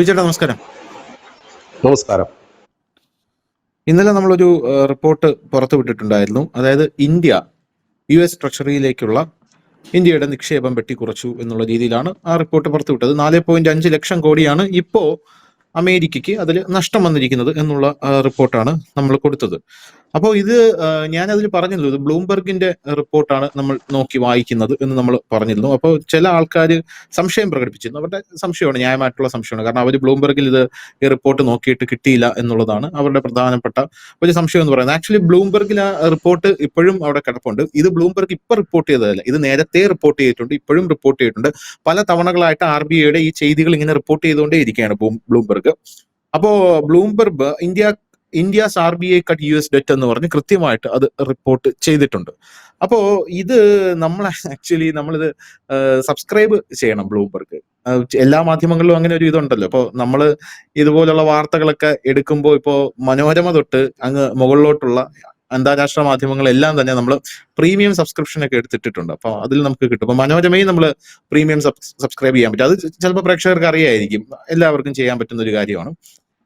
ചേട്ടാ നമസ്കാരം. നമസ്കാരം. ഇന്നലെ നമ്മളൊരു റിപ്പോർട്ട് പുറത്തുവിട്ടിട്ടുണ്ടായിരുന്നു. അതായത് ഇന്ത്യ US ട്രഷറിയിലേക്കുള്ള ഇന്ത്യയുടെ നിക്ഷേപം വെട്ടിക്കുറച്ചു എന്നുള്ള രീതിയിലാണ് ആ റിപ്പോർട്ട് പുറത്തുവിട്ടത്. 4.5 ലക്ഷം കോടിയാണ് ഇപ്പോ അമേരിക്കയ്ക്ക് അതിൽ നഷ്ടം വന്നിരിക്കുന്നത് എന്നുള്ള റിപ്പോർട്ടാണ് നമ്മൾ കൊടുത്തത്. അപ്പോൾ ഇത് ഞാനതിൽ പറഞ്ഞല്ലോ, ഇത് ബ്ലൂംബർഗിന്റെ റിപ്പോർട്ടാണ് നമ്മൾ നോക്കി വായിക്കുന്നത് എന്ന് നമ്മൾ പറഞ്ഞിരുന്നു. അപ്പോൾ ചില ആൾക്കാർ സംശയം പ്രകടിപ്പിച്ചിരുന്നു. അവരുടെ സംശയമാണ്, ന്യായമായിട്ടുള്ള സംശയമാണ്. കാരണം അവർ ബ്ലൂംബർഗിൽ ഈ റിപ്പോർട്ട് നോക്കിയിട്ട് കിട്ടിയില്ല എന്നുള്ളതാണ് അവരുടെ പ്രധാനപ്പെട്ട ഒരു സംശയം എന്ന് പറയുന്നത്. ആക്ച്വലി ബ്ലൂംബർഗിൽ ആ റിപ്പോർട്ട് ഇപ്പോഴും അവിടെ കിടപ്പുണ്ട്. ഇത് ബ്ലൂംബർഗ് ഇപ്പൊ റിപ്പോർട്ട് ചെയ്തതല്ല, ഇത് നേരത്തെ റിപ്പോർട്ട് ചെയ്തിട്ടുണ്ട്, ഇപ്പോഴും റിപ്പോർട്ട് ചെയ്തിട്ടുണ്ട്. പല തവണകളായിട്ട് RBIയുടെ ഈ ചെയ്തികൾ ഇങ്ങനെ റിപ്പോർട്ട് ചെയ്തുകൊണ്ടേ ഇരിക്കുകയാണ് ബ്ലൂംബർഗ്. അപ്പോ Bloomberg India's RBI cut US debt എന്ന് പറഞ്ഞ് കൃത്യമായിട്ട് അത് റിപ്പോർട്ട് ചെയ്തിട്ടുണ്ട്. അപ്പോ ഇത് നമ്മളിത് സബ്സ്ക്രൈബ് ചെയ്യണം ബ്ലൂംബർഗ്. എല്ലാ മാധ്യമങ്ങളിലും അങ്ങനെ ഒരു ഇതുണ്ടല്ലോ. അപ്പോൾ നമ്മൾ ഇതുപോലുള്ള വാർത്തകളൊക്കെ എടുക്കുമ്പോൾ ഇപ്പോൾ മനോരമ തൊട്ട് അങ്ങ് മുകളിലോട്ടുള്ള അന്താരാഷ്ട്ര മാധ്യമങ്ങളെല്ലാം തന്നെ നമ്മൾ പ്രീമിയം സബ്സ്ക്രിപ്ഷൻ ഒക്കെ എടുത്തിട്ടുണ്ട്. അപ്പോൾ അതിൽ നമുക്ക് കിട്ടും. അപ്പോൾ മനോരമയും നമ്മൾ പ്രീമിയം സബ്സ്ക്രൈബ് ചെയ്യാൻ പറ്റും. അത് ചിലപ്പോൾ പ്രേക്ഷകർക്ക് അറിയായിരിക്കും, എല്ലാവർക്കും ചെയ്യാൻ പറ്റുന്ന ഒരു കാര്യമാണ്.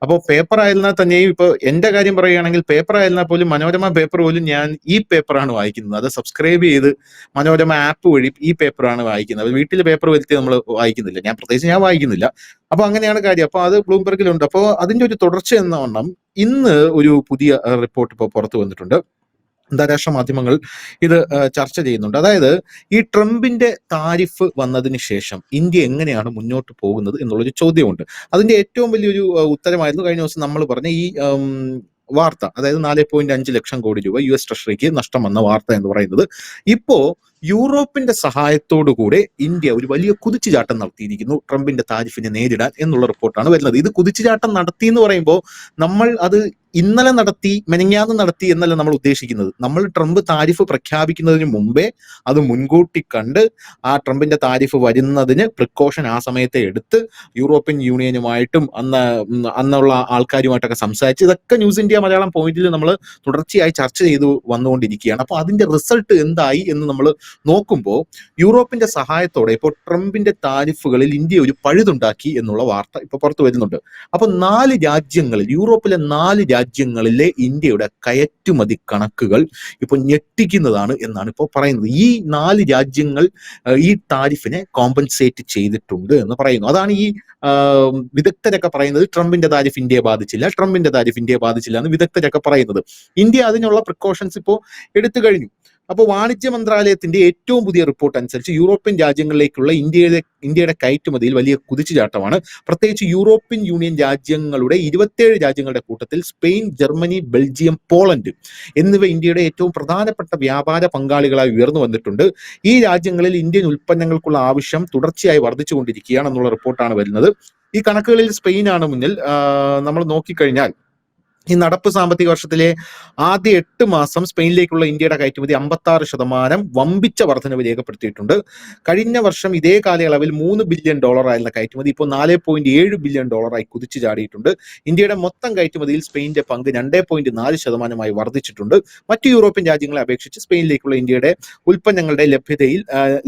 അപ്പോൾ പേപ്പർ ആയിരുന്നാൽ തന്നെയും, ഇപ്പോൾ എന്റെ കാര്യം പറയുകയാണെങ്കിൽ പേപ്പർ ആയിരുന്നാൽ പോലും മനോരമ പേപ്പർ പോലും ഞാൻ ഈ പേപ്പറാണ് വായിക്കുന്നത്. അത് സബ്സ്ക്രൈബ് ചെയ്ത് മനോരമ ആപ്പ് വഴി ഈ പേപ്പറാണ് വായിക്കുന്നത്. വീട്ടിൽ പേപ്പർ വരുത്തി നമ്മൾ വായിക്കുന്നില്ല, ഞാൻ വായിക്കുന്നില്ല. അപ്പൊ അങ്ങനെയാണ് കാര്യം. അപ്പൊ അത് ബ്ലൂംബർഗിലുണ്ട്. അപ്പോൾ അതിന്റെ ഒരു തുടർച്ച എന്ന വണ്ണം ഇന്ന് ഒരു പുതിയ റിപ്പോർട്ട് ഇപ്പോൾ പുറത്തു വന്നിട്ടുണ്ട്. അന്താരാഷ്ട്ര മാധ്യമങ്ങൾ ഇത് ചർച്ച ചെയ്യുന്നുണ്ട്. അതായത് ഈ ട്രംപിന്റെ താരിഫ് വന്നതിന് ശേഷം ഇന്ത്യ എങ്ങനെയാണ് മുന്നോട്ട് പോകുന്നത് എന്നുള്ളൊരു ചോദ്യമുണ്ട്. അതിന്റെ ഏറ്റവും വലിയൊരു ഉത്തരമായിരുന്നു കഴിഞ്ഞ ദിവസം നമ്മൾ പറഞ്ഞ ഈ വാർത്ത. അതായത് 4.5 ലക്ഷം കോടി രൂപ US ട്രഷറിക്ക് നഷ്ടം വന്ന വാർത്ത എന്ന് പറയുന്നത്. ഇപ്പോ യൂറോപ്പിന്റെ സഹായത്തോടുകൂടെ ഇന്ത്യ ഒരു വലിയ കുതിച്ചുചാട്ടം നടത്തിയിരിക്കുന്നു ട്രംപിന്റെ താരിഫിനെ നേരിടാൻ എന്നുള്ള റിപ്പോർട്ടാണ് വരുന്നത്. ഇത് കുതിച്ചുചാട്ടം നടത്തി എന്ന് പറയുമ്പോൾ നമ്മൾ അത് ഇന്നലെ നടത്തി മെനഞ്ഞാന്ന് നടത്തി എന്നല്ല നമ്മൾ ഉദ്ദേശിക്കുന്നത്. നമ്മൾ ട്രംപ് താരിഫ് പ്രഖ്യാപിക്കുന്നതിന് മുമ്പേ അത് മുൻകൂട്ടി കണ്ട് ആ ട്രംപിന്റെ താരിഫ് വരുന്നതിന് പ്രിക്കോഷൻ ആ സമയത്തെ എടുത്ത് യൂറോപ്യൻ യൂണിയനുമായിട്ടും അന്നുള്ള ആൾക്കാരുമായിട്ടൊക്കെ സംസാരിച്ച് ഇതൊക്കെ ന്യൂസ് ഇന്ത്യ മലയാളം പോയിന്റിൽ നമ്മൾ തുടർച്ചയായി ചർച്ച ചെയ്തു വന്നുകൊണ്ടിരിക്കുകയാണ്. അപ്പോൾ അതിന്റെ റിസൾട്ട് എന്തായി എന്ന് നമ്മൾ നോക്കുമ്പോൾ യൂറോപ്പിന്റെ സഹായത്തോടെ ഇപ്പോൾ ട്രംപിന്റെ താരിഫുകളിൽ ഇന്ത്യ ഒരു പഴുതുണ്ടാക്കി എന്നുള്ള വാർത്ത ഇപ്പൊ പുറത്തു വരുന്നുണ്ട്. അപ്പൊ 4 രാജ്യങ്ങളിൽ, യൂറോപ്പിലെ 4 രാജ്യങ്ങളിലെ ഇന്ത്യയുടെ കയറ്റുമതി കണക്കുകൾ ഇപ്പോൾ ഞെട്ടിക്കുന്നതാണ് എന്നാണ് ഇപ്പോൾ പറയുന്നത്. ഈ 4 രാജ്യങ്ങൾ ഈ താരിഫിനെ കോമ്പൻസേറ്റ് ചെയ്തിട്ടുണ്ട് എന്ന് പറയുന്നു. അതാണ് ഈ വിദഗ്ധരൊക്കെ പറയുന്നത്. ട്രംപിന്റെ താരിഫ് ഇന്ത്യയെ ബാധിച്ചില്ല എന്ന് വിദഗ്ധരൊക്കെ പറയുന്നത്. ഇന്ത്യ അതിനുള്ള പ്രിക്കോഷൻസ് ഇപ്പോൾ എടുത്തു കഴിഞ്ഞു. അപ്പോൾ വാണിജ്യ മന്ത്രാലയത്തിന്റെ ഏറ്റവും പുതിയ റിപ്പോർട്ട് അനുസരിച്ച് യൂറോപ്യൻ രാജ്യങ്ങളിലേക്കുള്ള ഇന്ത്യയുടെ കയറ്റുമതിയിൽ വലിയ കുതിച്ചുചാട്ടമാണ്. പ്രത്യേകിച്ച് യൂറോപ്യൻ യൂണിയൻ രാജ്യങ്ങളുടെ 27 രാജ്യങ്ങളുടെ കൂട്ടത്തിൽ സ്പെയിൻ, ജർമ്മനി, ബെൽജിയം, പോളണ്ട് എന്നിവ ഇന്ത്യയുടെ ഏറ്റവും പ്രധാനപ്പെട്ട വ്യാപാര പങ്കാളികളായി ഉയർന്നു വന്നിട്ടുണ്ട്. ഈ രാജ്യങ്ങളിൽ ഇന്ത്യൻ ഉൽപ്പന്നങ്ങൾക്കുള്ള ആവശ്യം തുടർച്ചയായി വർദ്ധിച്ചുകൊണ്ടിരിക്കുകയാണെന്നുള്ള റിപ്പോർട്ടാണ് വരുന്നത്. ഈ കണക്കുകളിൽ സ്പെയിനാണ് മുന്നിൽ. നമ്മൾ നോക്കിക്കഴിഞ്ഞാൽ ഈ നടപ്പ് സാമ്പത്തിക വർഷത്തിലെ ആദ്യ 8 മാസം സ്പെയിനിലേക്കുള്ള ഇന്ത്യയുടെ കയറ്റുമതി 56% വമ്പിച്ച വർധനവ് രേഖപ്പെടുത്തിയിട്ടുണ്ട്. കഴിഞ്ഞ വർഷം ഇതേ കാലയളവിൽ $3 ബില്യൺ ആയിരുന്ന കയറ്റുമതി ഇപ്പോൾ $4.7 ബില്യൺ കുതിച്ചു ചാടിയിട്ടുണ്ട്. ഇന്ത്യയുടെ മൊത്തം കയറ്റുമതിയിൽ സ്പെയിന്റെ പങ്ക് 2.4% വർദ്ധിച്ചിട്ടുണ്ട്. മറ്റു യൂറോപ്യൻ രാജ്യങ്ങളെ അപേക്ഷിച്ച് സ്പെയിനിലേക്കുള്ള ഇന്ത്യയുടെ ഉൽപ്പന്നങ്ങളുടെ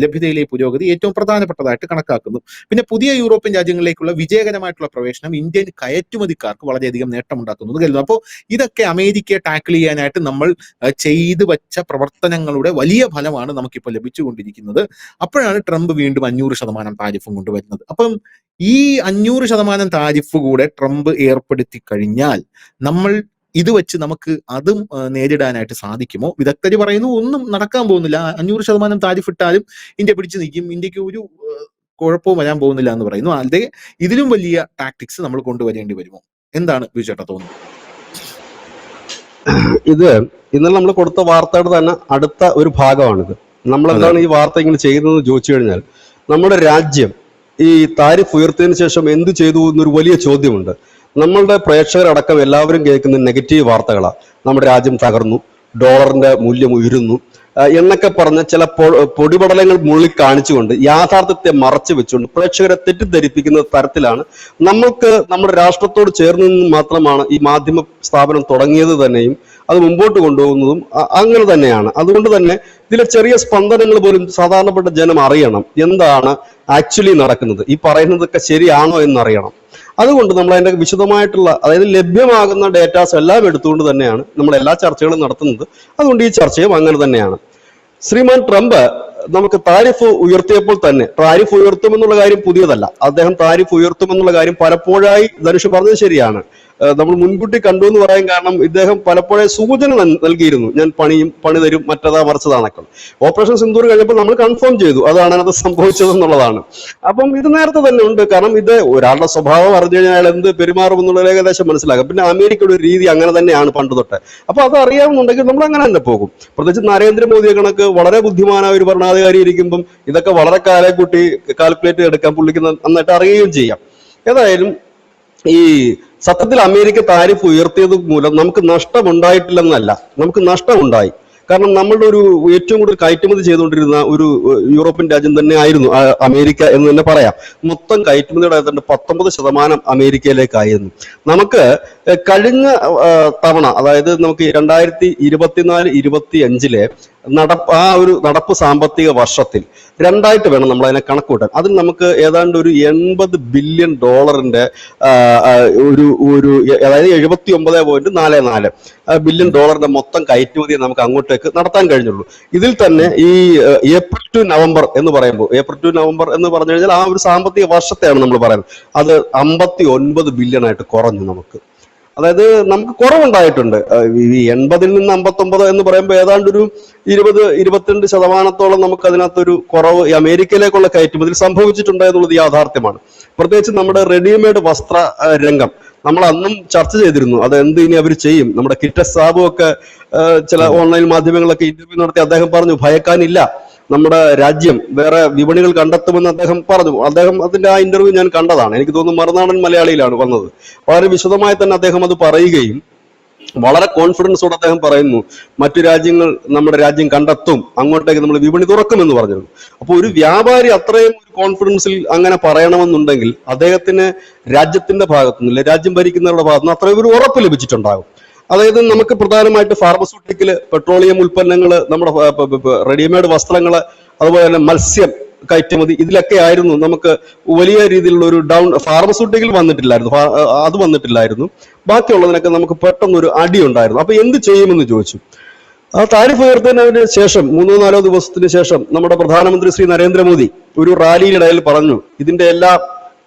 ലഭ്യതയിലെ പുരോഗതി ഏറ്റവും പ്രധാനപ്പെട്ടതായിട്ട് കണക്കാക്കുന്നു. പിന്നെ പുതിയ യൂറോപ്യൻ രാജ്യങ്ങളിലേക്കുള്ള വിജയകരമായിട്ടുള്ള പ്രവേശനം ഇന്ത്യൻ കയറ്റുമതിക്കാർക്ക് വളരെയധികം നേട്ടമുണ്ടാക്കുന്നു കരുതുന്നു. അപ്പോൾ ഇതൊക്കെ അമേരിക്കയെ ടാക്കിൾ ചെയ്യാനായിട്ട് നമ്മൾ ചെയ്തു വച്ച പ്രവർത്തനങ്ങളുടെ വലിയ ഫലമാണ് നമുക്കിപ്പോൾ ലഭിച്ചുകൊണ്ടിരിക്കുന്നത്. അപ്പോഴാണ് ട്രംപ് വീണ്ടും 500% താരിഫും കൊണ്ടുവരുന്നത്. അപ്പം ഈ 500% താരിഫ് കൂടെ ട്രംപ് ഏർപ്പെടുത്തി കഴിഞ്ഞാൽ നമ്മൾ ഇത് വെച്ച് നമുക്ക് അതും നേരിടാനായിട്ട് സാധിക്കുമോ? വിദഗ്ധർ പറയുന്നു ഒന്നും നടക്കാൻ പോകുന്നില്ല. 500% താരിഫ് ഇട്ടാലും ഇന്ത്യ പിടിച്ചു നിൽക്കും, ഇന്ത്യക്ക് ഒരു കുഴപ്പവും വരാൻ പോകുന്നില്ല എന്ന് പറയുന്നു. അതെ, ഇതിലും വലിയ ടാക്ടിക്സ് നമ്മൾ കൊണ്ടുവരേണ്ടി വരുമോ? എന്താണ് ബിജുചേട്ടാ തോന്നുന്നത്? ഇത് ഇന്നലെ നമ്മൾ കൊടുത്ത വാർത്തയുടെ തന്നെ അടുത്ത ഒരു ഭാഗമാണിത്. നമ്മളെന്താണ് ഈ വാർത്ത ഇങ്ങനെ ചെയ്യുന്നത് ചോദിച്ചു കഴിഞ്ഞാൽ, നമ്മുടെ രാജ്യം ഈ താരിഫ് ഉയർത്തിയതിനു ശേഷം എന്ത് ചെയ്തു എന്നൊരു വലിയ ചോദ്യമുണ്ട്. നമ്മളുടെ പ്രേക്ഷകരടക്കം എല്ലാവരും കേൾക്കുന്ന നെഗറ്റീവ് വാർത്തകളാണ്. നമ്മുടെ രാജ്യം തകർന്നു, ഡോളറിന്റെ മൂല്യം ഉയരുന്നു എന്നൊക്കെ പറഞ്ഞ് ചില പൊടിപടലങ്ങൾ മുള്ളിൽ കാണിച്ചുകൊണ്ട് യാഥാർത്ഥ്യത്തെ മറച്ചു വെച്ചുകൊണ്ട് പ്രേക്ഷകരെ തെറ്റിദ്ധരിപ്പിക്കുന്ന തരത്തിലാണ് നമ്മൾക്ക് നമ്മുടെ രാഷ്ട്രത്തോട് ചേർന്ന് നിന്ന് മാത്രമാണ് ഈ മാധ്യമ സ്ഥാപനം തുടങ്ങിയത് തന്നെയും അത് മുമ്പോട്ട് കൊണ്ടുപോകുന്നതും അങ്ങനെ തന്നെയാണ്. അതുകൊണ്ട് തന്നെ ഇതിലെ ചെറിയ സ്പന്ദനങ്ങൾ പോലും സാധാരണപ്പെട്ട ജനം അറിയണം എന്താണ് ആക്ച്വലി നടക്കുന്നത്, ഈ പറയുന്നതൊക്കെ ശരിയാണോ എന്നറിയണം. അതുകൊണ്ട് നമ്മൾ അതിന്റെ വിശദമായിട്ടുള്ള, അതായത് ലഭ്യമാകുന്ന ഡേറ്റാസ് എല്ലാം എടുത്തുകൊണ്ട് തന്നെയാണ് നമ്മൾ എല്ലാ ചർച്ചകളും നടത്തുന്നത്. അതുകൊണ്ട് ഈ ചർച്ചയും അങ്ങനെ തന്നെയാണ്. ശ്രീമാൻ ട്രംപ് നമുക്ക് താരിഫ് ഉയർത്തിയപ്പോൾ തന്നെ, താരിഫ് ഉയർത്തുമെന്നുള്ള കാര്യം പുതിയതല്ല, അദ്ദേഹം താരിഫ് ഉയർത്തുമെന്നുള്ള കാര്യം പലപ്പോഴായി ധനുഷ് പറഞ്ഞത് ശരിയാണ്. നമ്മൾ മുൻകൂട്ടി കണ്ടു എന്ന് പറയാൻ കാരണം ഇദ്ദേഹം പലപ്പോഴും സൂചന നൽകിയിരുന്നു, ഞാൻ പണി തരും, മറ്റതാ മറിച്ചതാണൊക്കെ. ഓപ്പറേഷൻ സിന്ദൂർ കഴിഞ്ഞപ്പോൾ നമ്മൾ കൺഫേം ചെയ്തു അതാണ് അത് സംഭവിച്ചതെന്നുള്ളതാണ്. അപ്പം ഇത് നേരത്തെ തന്നെ ഉണ്ട്. കാരണം ഇത് ഒരാളുടെ സ്വഭാവം അറിഞ്ഞു കഴിഞ്ഞാൽ അയാൾ എന്ത് പെരുമാറും എന്നുള്ളത് ഏകദേശം മനസ്സിലാക്കാം. പിന്നെ അമേരിക്കയുടെ ഒരു രീതി അങ്ങനെ തന്നെയാണ് പണ്ട് തൊട്ട്. അപ്പൊ അത് അറിയാമെന്നുണ്ടെങ്കിൽ നമ്മൾ അങ്ങനെ തന്നെ പോകും. പ്രത്യേകിച്ച് നരേന്ദ്രമോദിയെ കണക്ക് വളരെ ബുദ്ധിമാനായ ഒരു ഭരണാധികാരി ഇരിക്കുമ്പം ഇതൊക്കെ വളരെ കാലക്കൂട്ടി കാൽക്കുലേറ്റ് എടുക്കാൻ പുള്ളിക്ക് നന്നായിട്ട് അറിയുകയും ചെയ്യാം. ഏതായാലും ഈ സത്യത്തിൽ അമേരിക്ക താരിഫ് ഉയർത്തിയത് മൂലം നമുക്ക് നഷ്ടമുണ്ടായിട്ടില്ലെന്നല്ല, നമുക്ക് നഷ്ടമുണ്ടായി. കാരണം നമ്മളുടെ ഒരു ഏറ്റവും കൂടുതൽ കയറ്റുമതി ചെയ്തുകൊണ്ടിരുന്ന ഒരു യൂറോപ്യൻ രാജ്യം തന്നെ ആയിരുന്നു അമേരിക്ക എന്ന് തന്നെ പറയാം. മൊത്തം കയറ്റുമതിയുടെ ഏതാണ്ട് 19% അമേരിക്കയിലേക്കായിരുന്നു. നമുക്ക് കഴിഞ്ഞ തവണ, അതായത് നമുക്ക് 2024-25 ഒരു നടപ്പ് സാമ്പത്തിക വർഷത്തിൽ രണ്ടായിട്ട് വേണം നമ്മൾ അതിനെ കണക്കൂട്ടാൻ. അതിൽ നമുക്ക് ഏതാണ്ട് ഒരു $80 ബില്യൺ അതായത് 79.44 ബില്യൺ ഡോളറിന്റെ മൊത്തം കയറ്റുമതി നമുക്ക് അങ്ങോട്ടേക്ക് നടത്താൻ കഴിഞ്ഞുള്ളൂ. ഇതിൽ തന്നെ ഈ ഏപ്രിൽ ടു നവംബർ എന്ന് പറഞ്ഞു കഴിഞ്ഞാൽ ആ ഒരു സാമ്പത്തിക വർഷത്തെയാണ് നമ്മൾ പറയുന്നത്. അത് 59 ബില്യൺ ആയിട്ട് കുറഞ്ഞു നമുക്ക്. അതായത് നമുക്ക് കുറവുണ്ടായിട്ടുണ്ട്. ഈ 80-ൽ നിന്ന് 59 എന്ന് പറയുമ്പോൾ ഏതാണ്ട് ഒരു 20-22% നമുക്ക് അതിനകത്തൊരു കുറവ് ഈ അമേരിക്കയിലേക്കുള്ള കയറ്റുമതിയിൽ സംഭവിച്ചിട്ടുണ്ട് എന്നുള്ളത് യാഥാർത്ഥ്യമാണ്. പ്രത്യേകിച്ച് നമ്മുടെ റെഡിമെയ്ഡ് വസ്ത്ര രംഗം നമ്മൾ അന്നും ചർച്ച ചെയ്തിരുന്നു. അത് എന്ത് ഇനി അവർ ചെയ്യും. നമ്മുടെ കിറ്റസ് സാബു ഒക്കെ ചില ഓൺലൈൻ മാധ്യമങ്ങളിലൊക്കെ ഇന്റർവ്യൂ നടത്തി അദ്ദേഹം പറഞ്ഞു ഭയക്കാനില്ല, നമ്മുടെ രാജ്യം വേറെ വിപണികൾ കണ്ടെത്തുമെന്ന് അദ്ദേഹം പറഞ്ഞു. അതിന്റെ ആ ഇന്റർവ്യൂ ഞാൻ കണ്ടതാണ്. എനിക്ക് തോന്നുന്നു മറുനാടൻ മലയാളിയിലാണ് വന്നത്. വളരെ വിശദമായി തന്നെ അദ്ദേഹം അത് പറയുകയും വളരെ കോൺഫിഡൻസോടെ അദ്ദേഹം പറയുന്നു മറ്റു രാജ്യങ്ങൾ നമ്മുടെ രാജ്യം കണ്ടെത്തും, അങ്ങോട്ടേക്ക് നമ്മൾ വിപണി തുറക്കുമെന്ന് പറഞ്ഞിരുന്നു. അപ്പോൾ ഒരു വ്യാപാരി അത്രയും ഒരു കോൺഫിഡൻസിൽ അങ്ങനെ പറയണമെന്നുണ്ടെങ്കിൽ അദ്ദേഹത്തിന് രാജ്യത്തിന്റെ ഭാഗത്തുനിന്നില്ല, രാജ്യം ഭരിക്കുന്നവരുടെ ഭാഗത്തുനിന്ന് അത്രയും ഒരു ഉറപ്പ് ലഭിച്ചിട്ടുണ്ടാകും. അതായത് നമുക്ക് പ്രധാനമായിട്ട് ഫാർമസ്യൂട്ടിക്കൽ, പെട്രോളിയം ഉൽപ്പന്നങ്ങൾ, നമ്മുടെ റെഡിമെയ്ഡ് വസ്ത്രങ്ങള്, അതുപോലെ തന്നെ മത്സ്യം കയറ്റുമതി, ഇതിലൊക്കെ ആയിരുന്നു നമുക്ക് വലിയ രീതിയിലുള്ള ഒരു ഫാർമസ്യൂട്ടിക്കൽ വന്നിട്ടില്ലായിരുന്നു. ബാക്കിയുള്ളതിനൊക്കെ നമുക്ക് പെട്ടെന്നൊരു അടി ഉണ്ടായിരുന്നു. അപ്പൊ എന്ത് ചെയ്യുമെന്ന് ചോദിച്ചു. ആ താരിഫ് ഉയർത്തുന്നതിന് ശേഷം 3-4 ദിവസത്തിന് ശേഷം നമ്മുടെ പ്രധാനമന്ത്രി ശ്രീ നരേന്ദ്രമോദി ഒരു റാലിയിലിടയിൽ പറഞ്ഞു, ഇതിന്റെ എല്ലാ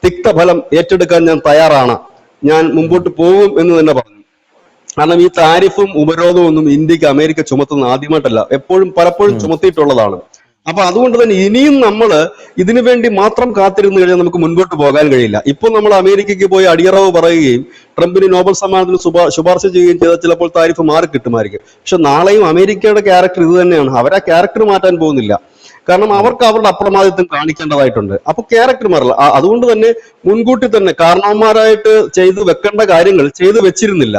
തിക്തഫലം ഏറ്റെടുക്കാൻ ഞാൻ തയ്യാറാണ്, ഞാൻ മുമ്പോട്ട് പോകും എന്ന് തന്നെ പറഞ്ഞു. കാരണം ഈ താരിഫും ഉപരോധവും ഒന്നും ഇന്ത്യക്ക് അമേരിക്ക ചുമത്തുന്ന ആദ്യമായിട്ടല്ല, പലപ്പോഴും ചുമത്തിയിട്ടുള്ളതാണ്. അപ്പൊ അതുകൊണ്ട് തന്നെ ഇനിയും നമ്മൾ ഇതിനു വേണ്ടി മാത്രം കാത്തിരുന്നു കഴിഞ്ഞാൽ നമുക്ക് മുൻപോട്ട് പോകാൻ കഴിയില്ല. ഇപ്പൊ നമ്മൾ അമേരിക്കയ്ക്ക് പോയി അടിയറവ് പറയുകയും ട്രംപിന് നോബൽ സമ്മാനത്തിന് ശുപാർശ ചെയ്യുകയും ചെയ്താൽ ചിലപ്പോൾ താരിഫ് മാറി കിട്ടുമായിരിക്കും. പക്ഷെ നാളെയും അമേരിക്കയുടെ ക്യാരക്ടർ ഇത് തന്നെയാണ്. അവരാ ക്യാരക്ടർ മാറ്റാൻ പോകുന്നില്ല. കാരണം അവർക്ക് അവരുടെ അപ്രമാദിത്വം കാണിക്കേണ്ടതായിട്ടുണ്ട്. അപ്പൊ ക്യാരക്ടർ മാറില്ല. അതുകൊണ്ട് തന്നെ മുൻകൂട്ടി തന്നെ കാരണവന്മാരായിട്ട് ചെയ്തു വെക്കേണ്ട കാര്യങ്ങൾ ചെയ്തു വെച്ചിരുന്നില്ല.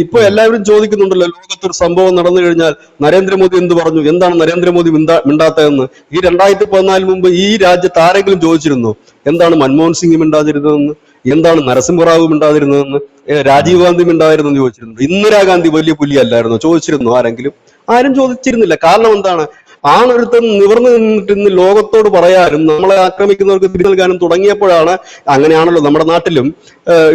ഇപ്പൊ എല്ലാവരും ചോദിക്കുന്നുണ്ടല്ലോ, ലോകത്തൊരു സംഭവം നടന്നു കഴിഞ്ഞാൽ നരേന്ദ്രമോദി എന്ത് പറഞ്ഞു, എന്താണ് നരേന്ദ്രമോദി മിണ്ടാത്തതെന്ന്. ഈ 2014 മുമ്പ് ഈ രാജ്യത്ത് ആരെങ്കിലും ചോദിച്ചിരുന്നു എന്താണ് മൻമോഹൻ സിംഗ് മിണ്ടാതിരുന്നതെന്ന്, എന്താണ് നരസിംഹറാവു മിണ്ടാതിരുന്നതെന്ന്, രാജീവ് ഗാന്ധി മിണ്ടാതിരുന്നെന്ന് ചോദിച്ചിരുന്നു. ഇന്ദിരാഗാന്ധി വലിയ പുലിയല്ലായിരുന്നു, ചോദിച്ചിരുന്നു ആരെങ്കിലും? ആരും ചോദിച്ചിരുന്നില്ല. കാരണം എന്താണ്, ആണൊരുത്തൻ നിവർന്നു നിന്നിട്ട് ഇന്ന് ലോകത്തോട് പറയാനും നമ്മളെ ആക്രമിക്കുന്നവർക്ക് തിരി നൽകാനും തുടങ്ങിയപ്പോഴാണ്. അങ്ങനെയാണല്ലോ നമ്മുടെ നാട്ടിലും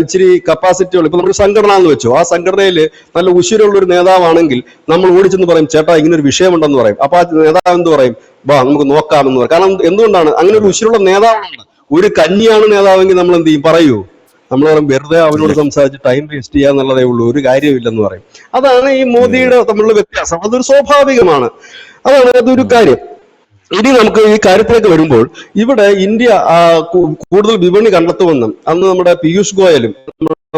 ഇച്ചിരി കപ്പാസിറ്റികൾ. ഇപ്പൊ നമ്മുടെ സംഘടന എന്ന് വെച്ചോ, ആ സംഘടനയിൽ നല്ല ഉശിരുള്ള ഒരു നേതാവാണെങ്കിൽ നമ്മൾ ഓടിച്ചെന്ന് പറയും, ചേട്ടാ ഇങ്ങനെ ഒരു വിഷയമുണ്ടെന്ന് പറയും. അപ്പൊ ആ നേതാവ് എന്ത് പറയും, വാ നമുക്ക് നോക്കാമെന്ന് പറയും. കാരണം എന്തുകൊണ്ടാണ്, അങ്ങനെ ഒരു ഉശിരുള്ള നേതാവാണ്. ഒരു കഞ്ഞിയാണ് നേതാവെങ്കിൽ നമ്മൾ എന്ത് ചെയ്യും, പറയൂ? നമ്മൾ പറയും വെറുതെ അവരോട് സംസാരിച്ച് ടൈം വേസ്റ്റ് ചെയ്യാന്നുള്ളതേ ഉള്ളൂ, ഒരു കാര്യമില്ലെന്ന് പറയും. അതാണ് ഈ മോദിയുടെ തമ്മിലുള്ള വ്യത്യാസം. അതൊരു സ്വാഭാവികമാണ്. അതൊരു കാര്യം. ഇനി നമുക്ക് ഈ കാര്യത്തിലേക്ക് വരുമ്പോൾ ഇവിടെ ഇന്ത്യ കൂടുതൽ വിപണി കണ്ടെത്തുമെന്നും അന്ന് നമ്മുടെ പീയൂഷ് ഗോയലും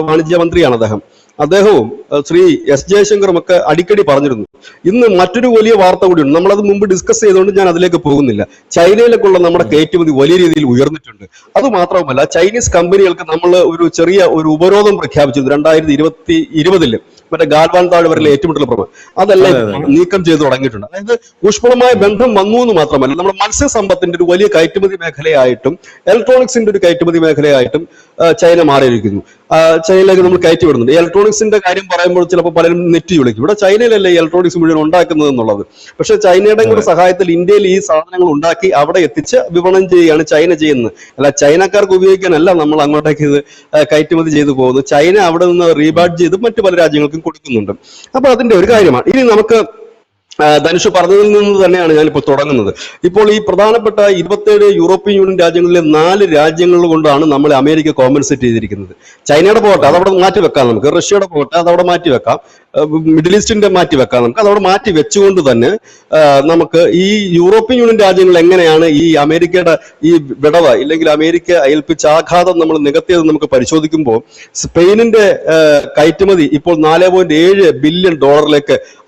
വാണിജ്യ മന്ത്രിയാണ് അദ്ദേഹവും ശ്രീ എസ് ജയശങ്കറും ഒക്കെ അടിക്കടി പറഞ്ഞിരുന്നു. ഇന്ന് മറ്റൊരു വലിയ വാർത്ത കൂടിയുണ്ട്, നമ്മളത് മുമ്പ് ഡിസ്കസ് ചെയ്തുകൊണ്ട് ഞാൻ അതിലേക്ക് പോകുന്നില്ല. ചൈനയിലേക്കുള്ള നമ്മുടെ കയറ്റുമതി വലിയ രീതിയിൽ ഉയർന്നിട്ടുണ്ട്. അത് മാത്രവുമല്ല, ചൈനീസ് കമ്പനികൾക്ക് നമ്മൾ ഒരു ചെറിയ ഒരു ഉപരോധം പ്രഖ്യാപിച്ചിരുന്നു 2020 മറ്റേ ഗാൽവാൻ താഴ്വരയിലെ ഏറ്റുമുട്ടൽ പ്രമേയം. അതെല്ലാം നീക്കം ചെയ്തു തുടങ്ങിയിട്ടുണ്ട്. അതായത് ഊഷ്മളമായ ബന്ധം വന്നു എന്ന് മാത്രമല്ല, നമ്മുടെ മത്സ്യസമ്പത്തിന്റെ ഒരു വലിയ കയറ്റുമതി മേഖലയായിട്ടും ഇലക്ട്രോണിക്സിന്റെ ഒരു കയറ്റുമതി മേഖലയായിട്ടും ചൈന മാറിയിരിക്കുന്നു. ചൈനയിലേക്ക് നമ്മൾ കയറ്റി വിടുന്നുണ്ട്. ഇലക്ട്രോണിക്സിന്റെ കാര്യം പറയുമ്പോൾ ചിലപ്പോൾ പലരും നെറ്റ് വിളിക്കും, ഇവിടെ ചൈനയിലല്ലേ ഈ ഇലക്ട്രോണിക്സ് മുഴുവൻ ഉണ്ടാക്കുന്നത് എന്നുള്ളത്. പക്ഷെ ചൈനയുടെ കൂടെ സഹായത്തിൽ ഇന്ത്യയിൽ ഈ സാധനങ്ങൾ ഉണ്ടാക്കി അവിടെ എത്തിച്ച് വിപണനം ചെയ്യുകയാണ് ചൈന ചെയ്യുന്നത്. അല്ല, ചൈനക്കാർക്ക് ഉപയോഗിക്കാനല്ല നമ്മൾ അങ്ങോട്ടേക്ക് ഇത് കയറ്റുമതി ചെയ്തു പോകുന്നത്. ചൈന അവിടെ നിന്ന് റീബാഡ് ചെയ്ത് മറ്റു പല രാജ്യങ്ങൾക്കും കൊടുക്കുന്നുണ്ട്. അപ്പൊ അതിന്റെ ഒരു കാര്യമാണ്. ഇനി നമുക്ക് ധനുഷ് പറഞ്ഞതിൽ നിന്ന് തന്നെയാണ് ഞാനിപ്പോൾ തുടങ്ങുന്നത്. ഇപ്പോൾ ഈ പ്രധാനപ്പെട്ട 27 യൂറോപ്യൻ യൂണിയൻ രാജ്യങ്ങളിലെ 4 രാജ്യങ്ങൾ കൊണ്ടാണ് നമ്മൾ അമേരിക്ക കോമ്പൻസേറ്റ് ചെയ്തിരിക്കുന്നത്. ചൈനയുടെ പോകട്ടെ, അതവിടെ മാറ്റി വെക്കാം നമുക്ക്. റഷ്യയുടെ പോകട്ടെ, അതവിടെ മാറ്റി വെക്കാം. മിഡിൽ ഈസ്റ്റിന്റെ മാറ്റി വെക്കാം നമുക്ക്. അതവിടെ മാറ്റി വെച്ചുകൊണ്ട് തന്നെ നമുക്ക് ഈ യൂറോപ്യൻ യൂണിയൻ രാജ്യങ്ങൾ എങ്ങനെയാണ് ഈ അമേരിക്കയുടെ ഈ വിടവ് ഇല്ലെങ്കിൽ അമേരിക്ക ഏൽപ്പിച്ച ആഘാതം നമ്മൾ നികത്തിയത് നമുക്ക് പരിശോധിക്കുമ്പോൾ സ്പെയിനിന്റെ കയറ്റുമതി ഇപ്പോൾ $4.7 ബില്യൺ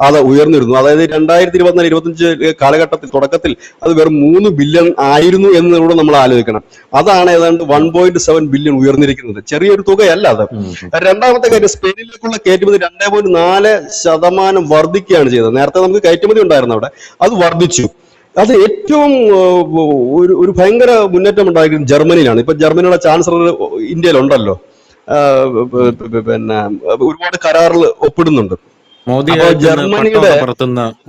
അത് ഉയർന്നിരുന്നു. അതായത് 2024-25 കാലഘട്ടത്തിൽ തുടക്കത്തിൽ അത് വെറും 3 ബില്യൺ ആയിരുന്നു എന്നുകൂടെ നമ്മൾ ആലോചിക്കണം. അതാണ് ഏതാണ്ട് 1.7 ബില്യൺ ഉയർന്നിരിക്കുന്നത്. ചെറിയൊരു തുകയല്ല അത്. രണ്ടാമത്തെ കാര്യം, സ്പെയിനിലേക്കുള്ള കയറ്റുമതി 2.4% വർദ്ധിക്കുകയാണ് ചെയ്തത്. നേരത്തെ നമുക്ക് കയറ്റുമതി ഉണ്ടായിരുന്നു അവിടെ, അത് വർദ്ധിച്ചു. അത് ഏറ്റവും ഒരു ഭയങ്കര മുന്നേറ്റം ഉണ്ടായിരിക്കുന്നത് ജർമ്മനിയിലാണ്. ഇപ്പൊ ജർമ്മനിയുടെ ചാൻസലർ ഇന്ത്യയിലുണ്ടല്ലോ, പിന്നെ ഒരുപാട് കരാറിൽ ഒപ്പിടുന്നുണ്ട്. ജർമ്മനിയുടെ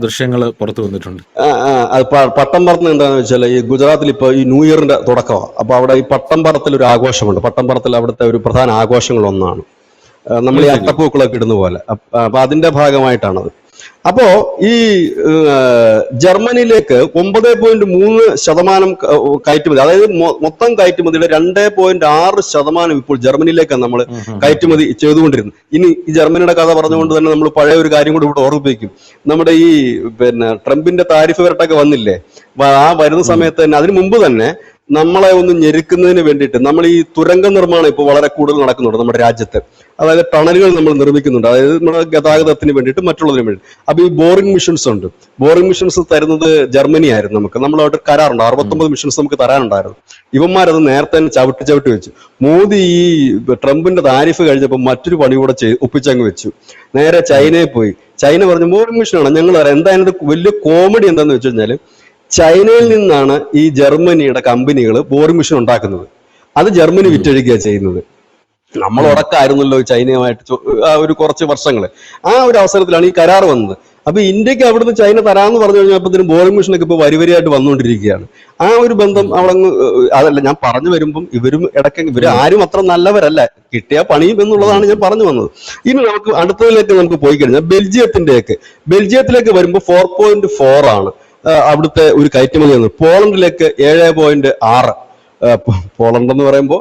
ദൃശ്യങ്ങൾ പുറത്തു വന്നിട്ടുണ്ട്. പട്ടം പറത്തുന്നത് എന്താണെന്ന് വെച്ചാൽ, ഈ ഗുജറാത്തിൽ ഇപ്പൊ ഈ ന്യൂ ഇയറിന്റെ തുടക്കമാണ്. അപ്പൊ അവിടെ ഈ പട്ടം പറത്തിൽ ഒരു ആഘോഷമുണ്ട്. പട്ടം പറത്തിൽ അവിടുത്തെ ഒരു പ്രധാന ആഘോഷങ്ങളൊന്നാണ്. നമ്മൾ ഈ അട്ടപ്പൂക്കളൊക്കെ ഇടുന്ന പോലെ. അപ്പൊ അതിന്റെ ഭാഗമായിട്ടാണത്. അപ്പോ ഈ ജർമ്മനിയിലേക്ക് 9.3% കയറ്റുമതി, അതായത് മൊത്തം കയറ്റുമതിയുടെ 2.6% ഇപ്പോൾ ജർമ്മനിയിലേക്കാണ് നമ്മൾ കയറ്റുമതി ചെയ്തുകൊണ്ടിരുന്നത്. ഇനി ഈ ജർമ്മനിയുടെ കഥ പറഞ്ഞുകൊണ്ട് തന്നെ നമ്മൾ പഴയ ഒരു കാര്യം കൂടി ഇവിടെ ഓർമ്മിപ്പിക്കും. നമ്മുടെ ഈ ട്രംപിന്റെ താരിഫ് വിരട്ടൊക്കെ വന്നില്ലേ, ആ വരുന്ന സമയത്ത് തന്നെ, അതിനു മുമ്പ് തന്നെ നമ്മളെ ഒന്ന് ഞെരുക്കുന്നതിന് വേണ്ടിയിട്ട് നമ്മൾ ഈ തുരങ്ക നിർമ്മാണം ഇപ്പോൾ വളരെ കൂടുതൽ നടക്കുന്നുണ്ട് നമ്മുടെ രാജ്യത്ത്. അതായത് ടണലുകൾ നമ്മൾ നിർമ്മിക്കുന്നുണ്ട്, അതായത് നമ്മുടെ ഗതാഗതത്തിന് വേണ്ടിയിട്ട്, മറ്റുള്ളതിന് വേണ്ടി. അപ്പൊ ഈ ബോറിംഗ് മിഷൻസ് ഉണ്ട്. ബോറിംഗ് മിഷൻസ് തരുന്നത് ജർമ്മനി ആയിരുന്നു. നമ്മളായിട്ട് കരാറുണ്ട്. 69 മിഷൻസ് നമുക്ക് തരാനുണ്ടായിരുന്നു. ഇവന്മാരത് നേരത്തെ തന്നെ ചവിട്ടി വെച്ചു. മോദി ഈ ട്രംപിന്റെ താരിഫ് കഴിഞ്ഞപ്പോൾ മറ്റൊരു പണി കൂടെ ഒപ്പിച്ചങ്ങ് വെച്ചു. നേരെ ചൈനയിൽ പോയി. ചൈന പറഞ്ഞു ബോറിംഗ് മിഷനാണ് ഞങ്ങൾ തരാം. എന്താ അതിന്റെ വലിയ കോമഡി എന്താന്ന് വെച്ച് കഴിഞ്ഞാൽ, ചൈനയിൽ നിന്നാണ് ഈ ജർമ്മനിയുടെ കമ്പനികൾ ബോറിംഗ് മെഷീൻ ഉണ്ടാക്കുന്നത്. അത് ജർമ്മനി വിറ്റഴിക്കുക ചെയ്യുന്നത്. നമ്മൾ ഉടക്കായിരുന്നല്ലോ ചൈനയുമായിട്ട് ഒരു കുറച്ച് വർഷങ്ങൾ. ആ ഒരു അവസരത്തിലാണ് ഈ കരാർ വന്നത്. അപ്പൊ ഇന്ത്യക്ക് അവിടുന്ന് ചൈന തരാമെന്ന് പറഞ്ഞു കഴിഞ്ഞപ്പോഴത്തേനും ബോറിംഗ് മെഷീനൊക്കെ ഇപ്പൊ വരിവരിയായിട്ട് വന്നുകൊണ്ടിരിക്കുകയാണ്. ആ ഒരു ബന്ധം അവിടെ, അതല്ല ഞാൻ പറഞ്ഞു വരുമ്പം ഇവരും ഇവര് ആരും അത്ര നല്ലവരല്ല, കിട്ടിയ പണിയും എന്നുള്ളതാണ് ഞാൻ പറഞ്ഞു വന്നത്. ഇനി നമുക്ക് അടുത്തതിലേക്ക് നമുക്ക് പോയി കഴിഞ്ഞാൽ ബെൽജിയത്തിലേക്ക് വരുമ്പോൾ 4.4 ആണ് അവിടുത്തെ ഒരു കയറ്റുമതി വന്നത്. പോളണ്ടിലേക്ക് 7.6. പോളണ്ട് എന്ന് പറയുമ്പോൾ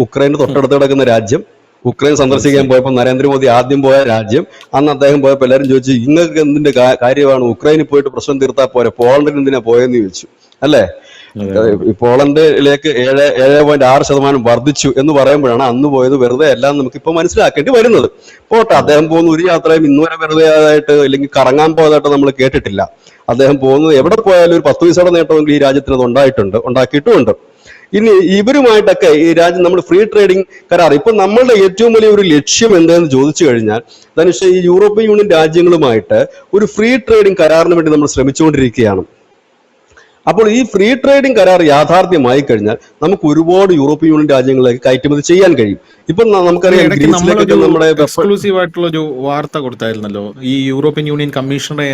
ഉക്രൈന് തൊട്ടടുത്ത് കിടക്കുന്ന രാജ്യം. ഉക്രൈൻ സന്ദർശിക്കാൻ പോയപ്പോൾ നരേന്ദ്രമോദി ആദ്യം പോയ രാജ്യം. അന്ന് അദ്ദേഹം പോയപ്പോൾ എല്ലാവരും ചോദിച്ചു, ഇങ്ങൾക്ക് എന്തിന്റെ കാര്യമാണ്, ഉക്രൈനിൽ പോയിട്ട് പ്രശ്നം തീർത്താൽ പോരെ, പോളണ്ടിന് എന്തിനാ പോയെന്ന് ചോദിച്ചു അല്ലേ. പോളണ്ടിലേക്ക് 7.6% വർദ്ധിച്ചു എന്ന് പറയുമ്പോഴാണ് അന്ന് പോയത് വെറുതെ എല്ലാം നമുക്കിപ്പോ മനസ്സിലാക്കേണ്ടി വരുന്നത്. പോട്ടെ, അദ്ദേഹം പോകുന്ന ഒരു യാത്രയും ഇന്നുവരെ വെറുതെ ആയിട്ട് അല്ലെങ്കിൽ കറങ്ങാൻ പോയതായിട്ട് നമ്മൾ കേട്ടിട്ടില്ല. അദ്ദേഹം പോകുന്നത് എവിടെ പോയാലും ഒരു 10 പൈസയുടെ നേട്ടമെങ്കിൽ ഈ രാജ്യത്തിന് അത് ഉണ്ടാക്കിയിട്ടുമുണ്ട്. ഇനി ഇവരുമായിട്ടൊക്കെ ഈ രാജ്യം നമ്മൾ ഫ്രീ ട്രേഡിംഗ് കരാർ, ഇപ്പൊ നമ്മളുടെ ഏറ്റവും വലിയ ഒരു ലക്ഷ്യം എന്താണെന്ന് ചോദിച്ചു കഴിഞ്ഞാൽ ധനുഷ്, ഈ യൂറോപ്യൻ യൂണിയൻ രാജ്യങ്ങളുമായിട്ട് ഒരു ഫ്രീ ട്രേഡിംഗ് കരാറിന് വേണ്ടി നമ്മൾ ശ്രമിച്ചുകൊണ്ടിരിക്കുകയാണ്. അപ്പോൾ ഈ ഫ്രീ ട്രേഡിംഗ് കരാർ യാഥാർത്ഥ്യമായി കഴിഞ്ഞാൽ നമുക്ക് ഒരുപാട് യൂറോപ്യൻ യൂണിയൻ രാജ്യങ്ങളിലേക്ക് കയറ്റുമതി ചെയ്യാൻ കഴിയും. ഇപ്പൊ നമുക്കറിയാം, നമ്മുടെ എക്സ്ക്ലൂസീവ് ആയിട്ടുള്ള ഒരു വാർത്ത കൊടുത്തായിരുന്നല്ലോ, ഈ യൂറോപ്യൻ യൂണിയൻ കമ്മീഷണറെ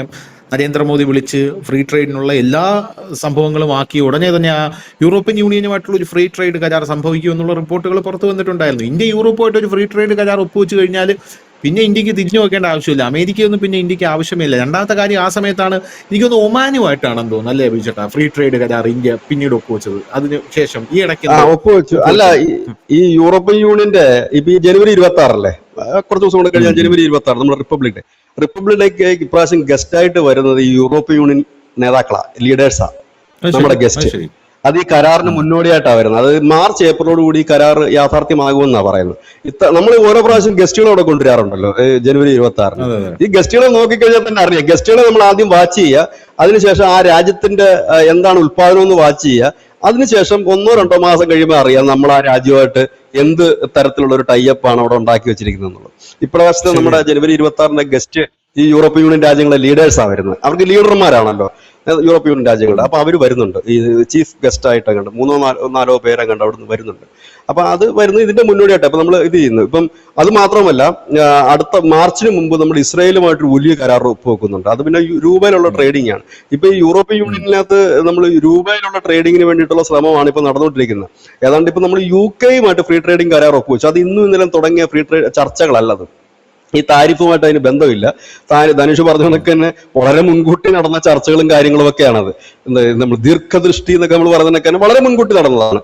നരേന്ദ്രമോദി വിളിച്ച് ഫ്രീ ട്രേഡിനുള്ള എല്ലാ സംഭവങ്ങളും ആക്കി ഉടനെ തന്നെ ആ യൂറോപ്യൻ യൂണിയനുമായിട്ടുള്ള ഒരു ഫ്രീ ട്രേഡ് കരാർ സംഭവിക്കും എന്നുള്ള റിപ്പോർട്ടുകൾ പുറത്തു വന്നിട്ടുണ്ടായിരുന്നു. ഇന്ത്യ യൂറോപ്പുമായിട്ട് ഒരു ഫ്രീ ട്രേഡ് കരാർ ഒപ്പുവെച്ച് കഴിഞ്ഞാൽ പിന്നെ ഇന്ത്യക്ക് തിരിഞ്ഞു നോക്കേണ്ട ആവശ്യമില്ല, അമേരിക്കയൊന്നും പിന്നെ ഇന്ത്യക്ക് ആവശ്യമില്ല. രണ്ടാമത്തെ കാര്യം, ആ സമയത്താണ് എനിക്കൊന്ന് ഒമാനുമായിട്ടാണെന്ന് തോന്നുന്നു അല്ലേ ബിജേട്ടാ ഫ്രീ ട്രേഡ് കരാർ ഇന്ത്യ പിന്നീട് ഒപ്പുവെച്ചത്. അതിന് ശേഷം ഈ ഇടയ്ക്ക് ഒപ്പുവെച്ചു. അല്ല, ഈ യൂറോപ്യൻ യൂണിയന്റെ ഇപ്പൊ ഈ ജനുവരി 26 അല്ലേ, കുറച്ച് ദിവസം കൊണ്ട് കഴിഞ്ഞാൽ ജനുവരി 26 നമ്മുടെ റിപ്പബ്ലിക്കിലേക്ക് ഇപ്രാവശ്യം ഗസ്റ്റ് ആയിട്ട് വരുന്നത് ഈ യൂറോപ്യൻ യൂണിയൻ നേതാക്കളാ, ലീഡേഴ്സാ നമ്മുടെ ഗസ്റ്റ്. അത് ഈ കരാറിന് മുന്നോടിയായിട്ടാണ് വരുന്നത്. അത് മാർച്ച് ഏപ്രിലോട് കൂടി ഈ കരാർ യാഥാർത്ഥ്യമാകുമെന്നാണ് പറയുന്നത്. നമ്മൾ ഓരോ പ്രാവശ്യം ഗസ്റ്റുകളെ അവിടെ കൊണ്ടുവരാറുണ്ടല്ലോ ജനുവരി 26. ഈ ഗസ്റ്റുകളെ നോക്കിക്കഴിഞ്ഞാൽ തന്നെ അറിയാം. ഗസ്റ്റുകളെ നമ്മൾ ആദ്യം വാച്ച് ചെയ്യുക, അതിനുശേഷം ആ രാജ്യത്തിന്റെ എന്താണ് ഉത്പാദനം എന്ന് വാച്ച് ചെയ്യുക, അതിനുശേഷം 1-2 മാസം കഴിയുമ്പോൾ അറിയാം നമ്മൾ ആ രാജ്യമായിട്ട് എന്ത് തരത്തിലുള്ള ഒരു ടൈപ്പാണ് അവിടെ ഉണ്ടാക്കി വെച്ചിരിക്കുന്നത് എന്നുള്ളത്. ഇപ്രാവശ്യത്തെ നമ്മുടെ ജനുവരി 26 ഗസ്റ്റ് ഈ യൂറോപ്യൻ യൂണിയൻ രാജ്യങ്ങളെ ലീഡേഴ്സാണ് വരുന്നത്. അവർക്ക് ലീഡർമാരാണല്ലോ. യൂറോപ്യൻ യൂണിയൻ രാജ്യങ്ങളുടെ. അപ്പൊ അവർ വരുന്നുണ്ട് ഈ ചീഫ് ഗസ്റ്റ് ആയിട്ട് കണ്ട് 3-4 പേരെ കണ്ട് അവിടെ നിന്ന് വരുന്നുണ്ട്. അപ്പൊ അത് വരുന്നത് ഇതിന്റെ മുന്നോടിയായിട്ട് അപ്പൊ നമ്മൾ ഇത് ചെയ്യുന്നു. ഇപ്പം അത് മാത്രമല്ല, അടുത്ത മാർച്ചിന് മുമ്പ് നമ്മൾ ഇസ്രായേലുമായിട്ട് വലിയ കരാർ ഒപ്പുവെക്കുന്നുണ്ട്. അത് പിന്നെ രൂപയിലുള്ള ട്രേഡിംഗ് ആണ്. ഇപ്പൊ ഈ യൂറോപ്യൻ യൂണിയനിനകത്ത് നമ്മൾ രൂപയിലുള്ള ട്രേഡിങ്ങിന് വേണ്ടിയിട്ടുള്ള ശ്രമമാണ് ഇപ്പൊ നടന്നുകൊണ്ടിരിക്കുന്നത്. ഏതാണ്ട് ഇപ്പൊ നമ്മൾ UK-യുമായിട്ട് ഫ്രീ ട്രേഡിംഗ് കരാർ ഒപ്പുവെച്ചു. അത് ഇന്നും ഇന്നലെ തുടങ്ങിയ ഫ്രീ ട്രേഡ് ചർച്ചകളല്ലത്. ഈ താരിഫുമായിട്ട് അതിന് ബന്ധമില്ല. ധനുഷ് പറഞ്ഞ കണക്ക് തന്നെ വളരെ മുൻകൂട്ടി നടന്ന ചർച്ചകളും കാര്യങ്ങളും ഒക്കെയാണത്. നമ്മൾ ദീർഘദൃഷ്ടി എന്നൊക്കെ നമ്മൾ പറയുന്നതൊക്കെ വളരെ മുൻകൂട്ടി നടന്നതാണ്.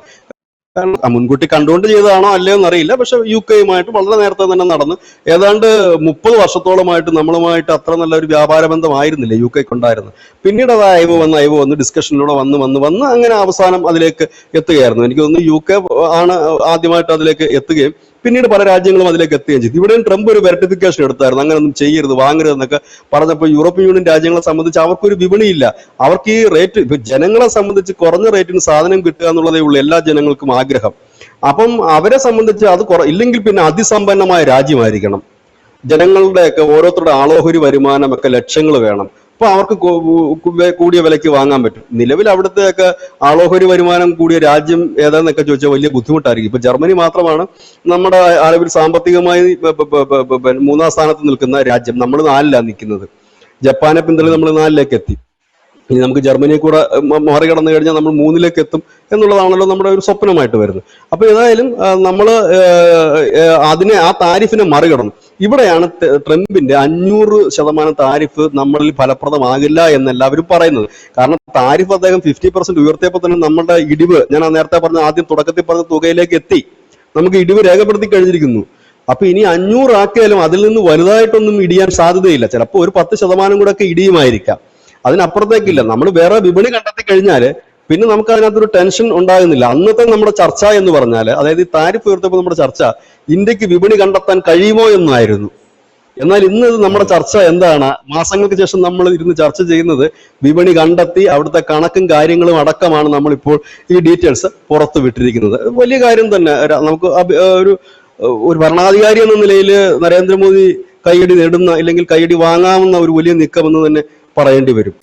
കാരണം മുൻകൂട്ടി കണ്ടുകൊണ്ട് ചെയ്തതാണോ അല്ലയോ എന്നറിയില്ല. പക്ഷെ UK-യുമായിട്ട് വളരെ നേരത്തെ തന്നെ നടന്ന് ഏതാണ്ട് 30 വർഷത്തോളമായിട്ട് നമ്മളുമായിട്ട് അത്ര നല്ലൊരു വ്യാപാര ബന്ധമായിരുന്നില്ല UK-ക്ക് ഉണ്ടായിരുന്നത്. പിന്നീട് അത് അയവ് വന്ന് ഡിസ്കഷനിലൂടെ വന്ന് അങ്ങനെ അവസാനം അതിലേക്ക് എത്തുകയായിരുന്നു. എനിക്ക് തോന്നുന്നു UK ആണ് ആദ്യമായിട്ട് അതിലേക്ക് എത്തുകയും പിന്നീട് പല രാജ്യങ്ങളും അതിലേക്ക് എത്തുകയും ചെയ്തു. ഇവിടെയും ട്രംപ് ഒരു വെർട്ടിഫിക്കേഷൻ എടുത്തായിരുന്നു, അങ്ങനെ ഒന്നും ചെയ്യരുത്, വാങ്ങരുത് എന്നൊക്കെ പറഞ്ഞപ്പോൾ യൂറോപ്യൻ യൂണിയൻ രാജ്യങ്ങളെ സംബന്ധിച്ച് അവർക്കൊരു വിപണിയില്ല. അവർക്ക് ഈ റേറ്റ് ഇപ്പൊ ജനങ്ങളെ സംബന്ധിച്ച് കുറഞ്ഞ റേറ്റിന് സാധനം കിട്ടുക എന്നുള്ളതേ ഉള്ളൂ എല്ലാ ജനങ്ങൾക്കും ആഗ്രഹം. അപ്പം അവരെ സംബന്ധിച്ച് അത് ഇല്ലെങ്കിൽ പിന്നെ അതിസമ്പന്നമായ രാജ്യമായിരിക്കണം. ജനങ്ങളുടെയൊക്കെ ഓരോരുത്തരുടെ ആളോഹരി വരുമാനമൊക്കെ ലക്ഷങ്ങൾ വേണം. അപ്പൊ അവർക്ക് കൂടിയ വിലയ്ക്ക് വാങ്ങാൻ പറ്റും. നിലവിൽ അവിടുത്തെയൊക്കെ ആളോഹരി വരുമാനം കൂടിയ രാജ്യം ഏതാന്നൊക്കെ ചോദിച്ചാൽ വലിയ ബുദ്ധിമുട്ടായിരിക്കും. ഇപ്പൊ ജർമ്മനി മാത്രമാണ് നമ്മുടെ അളവിൽ സാമ്പത്തികമായി 3-ാം സ്ഥാനത്ത് നിൽക്കുന്ന രാജ്യം. നമ്മൾ 4-ലാണ് നിൽക്കുന്നത്. ജപ്പാനെ പിന്തള്ളി നമ്മൾ 4-ലേക്ക് എത്തി. ഇനി നമുക്ക് ജർമ്മനിയെ കൂടെ മറികടന്നു കഴിഞ്ഞാൽ നമ്മൾ 3-ലേക്ക് എത്തും എന്നുള്ളതാണല്ലോ നമ്മുടെ ഒരു സ്വപ്നമായിട്ട് വരുന്നത്. അപ്പൊ ഏതായാലും നമ്മൾ ആ താരിഫിനെ മറികടന്നു. ഇവിടെയാണ് ട്രംപിന്റെ 500% താരിഫ് നമ്മളിൽ ഫലപ്രദമാകില്ല എന്നെല്ലാവരും പറയുന്നത്. കാരണം താരിഫ് അദ്ദേഹം 50% ഉയർത്തിയപ്പോൾ തന്നെ നമ്മുടെ ഇടിവ്, ഞാൻ നേരത്തെ പറഞ്ഞ ആദ്യം തുടക്കത്തിൽ പറഞ്ഞ തുകയിലേക്ക് എത്തി. നമുക്ക് ഇടിവ് രേഖപ്പെടുത്തി കഴിഞ്ഞിരിക്കുന്നു. അപ്പൊ ഇനി 500 ആക്കിയാലും അതിൽ നിന്ന് വലുതായിട്ടൊന്നും ഇടിയാൻ സാധ്യതയില്ല. ചിലപ്പോൾ ഒരു 10% കൂടെ ഒക്കെ ഇടിയുമായിരിക്കാം. അതിനപ്പുറത്തേക്കില്ല. നമ്മൾ വേറെ വിപണി കണ്ടെത്തി കഴിഞ്ഞാൽ പിന്നെ നമുക്ക് അതിനകത്തൊരു ടെൻഷൻ ഉണ്ടാകുന്നില്ല. അന്നത്തെ നമ്മുടെ ചർച്ച എന്ന് പറഞ്ഞാൽ, അതായത് ഈ താരിഫ് ഉയർത്തപ്പോൾ നമ്മുടെ ചർച്ച ഇന്ത്യക്ക് വിപണി കണ്ടെത്താൻ കഴിയുമോ എന്നായിരുന്നു. എന്നാൽ ഇന്ന് നമ്മുടെ ചർച്ച എന്താണ്? മാസങ്ങൾക്ക് ശേഷം നമ്മൾ ഇരുന്ന് ചർച്ച ചെയ്യുന്നത് വിപണി കണ്ടെത്തി അവിടുത്തെ കണക്കും കാര്യങ്ങളും അടക്കമാണ് നമ്മളിപ്പോൾ ഈ ഡീറ്റെയിൽസ് പുറത്തു വിട്ടിരിക്കുന്നത്. വലിയ കാര്യം തന്നെ. നമുക്ക് ഒരു ഭരണാധികാരി എന്ന നിലയിൽ നരേന്ദ്രമോദി കൈയടി നേടുന്ന, ഇല്ലെങ്കിൽ കൈയടി വാങ്ങാവുന്ന ഒരു വലിയ നീക്കമെന്ന് തന്നെ പറയേണ്ടി വരും.